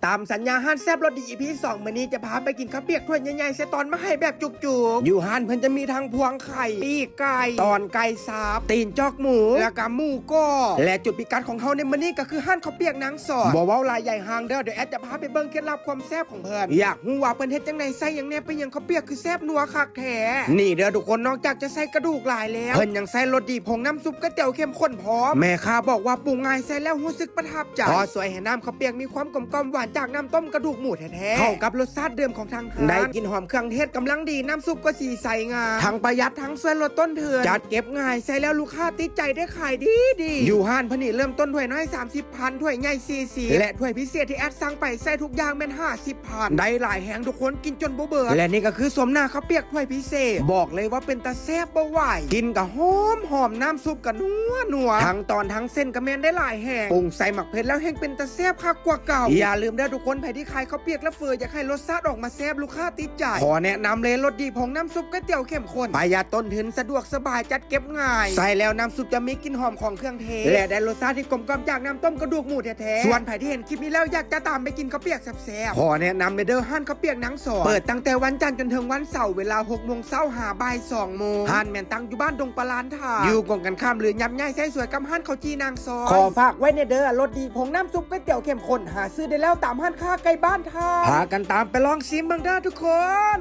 ตามสัญญาฮั่นแซบรสดี EP 2มื้อนี้จะพาไปกินข้าวเปียกถ้วยใหญ่ๆเสตอนมาให้แบบจุกๆอยู่ฮั่นเพิ่นจะมีทั้งพวงไข่ปีกไก่ตอนไก่สาบตีนจอกหมูและก็หมูก้อและจุดพิกัดของเฮาในมื้อนี้ก็คือฮั่นข้าวเปียกนางสอนบ่เว้าลายใหญ่ห่างเด้อเดี๋ยวแอดจะพาไปเบิ่งเคล็ดลับความแซ่บของเพิ่นอยากฮู้ว่าเพิ่นเฮ็ดจังได๋ใส่หยังแหน่ไปหยังข้าวเปียกคือแซ่บนัวคักแท้นี่เด้อทุกคนนอกจากจะใส่กระดูกหลายแล้วเพิ่นยังใส่รสดีผงน้ำซุปก๋วยเตี๋ยวเข้มข้นพร้อมแม่ค้าบอกว่าปรุงง่ายใส่แล้วรู้สึกประทับใจพอสวยให้น้ำข้าวเปียกมีความกลมกล่อมหวานจากน้ำต้มกระดูกหมูแท้ๆเข้ากับรสชาติเดิมของทางร้านได้กลิ่นหอมเครื่องเทศกำลังดีน้ำซุปก็สีใสงามทั้งประหยัดทั้งช่วยลดต้นทุนจัดเก็บง่ายใส่แล้วลูกค้าติดใจได้ขายดีอยู่ห้านพนี่เริ่มต้นถ้วยน้อย30,000ถ้วยใหญ่40และถ้วยพิเศษที่แอดสั่งไปใส่ทุกอย่างเป็น50,000ได้หลายแหงทุกคนกินจนบ่เบื่อและนี่ก็คือสมหน้าข้าวเปียกถ้วยพิเศษบอกเลยว่าเป็นตาแซ่บบ่ไหวกินกับหอมน้ำซุปกับนัวทั้งตอนทั้งเส้นกระเมนได้หลายแห่งปรุงใส่หมักเผ็ดแล้วแห้งเป็นตาแซ่บคักกว่าเก่าอย่าลืมเด้อทุกคนใครที่ขายข้าวเปียกและเฟออยากให้รสชาติออกมาแซ่บลูกค้าติดใจขอแนะนำเลยรสดีผงน้ำซุปก๋วยเตี๋ยวเข้มข้นประหยัดต้นทุนสะดวกสบายจัดเก็บง่ายใส่แล้วน้ำซุปจะมีกลิ่นหอมของเครื่องเทศและได้รสชาติที่กลมกล่อมจากน้ำต้มกระดูกหมูแท้ๆส่วนใครที่เห็นคลิปนี้แล้วอยากจะตามไปกินข้าวเปียกแซ่บๆขอแนะนำเลยเด้อห้านข้าวเปียกนางสอนเปิดตั้งแต่วันจันทร์จนถึงวันเสาร์เวลา 6 โมงเช้าหาบ่าย 2 โมงห้านแม่นตั้งอยู่บ้านดงปลาลานท่าอยู่กงกันข้ามหรือยับย่ายใส่สวยกับห้านข้าวจีนางซอนขอฝากไว้ในเด้อรสดีผงน้ำซุปก๋วยเตี๋ยวเข้มข้นหาซื้อได้แล้วตามห้านค้าใกล้บ้านท่าพากันตามไปลองชิมเบิ่งเด้อทุกคน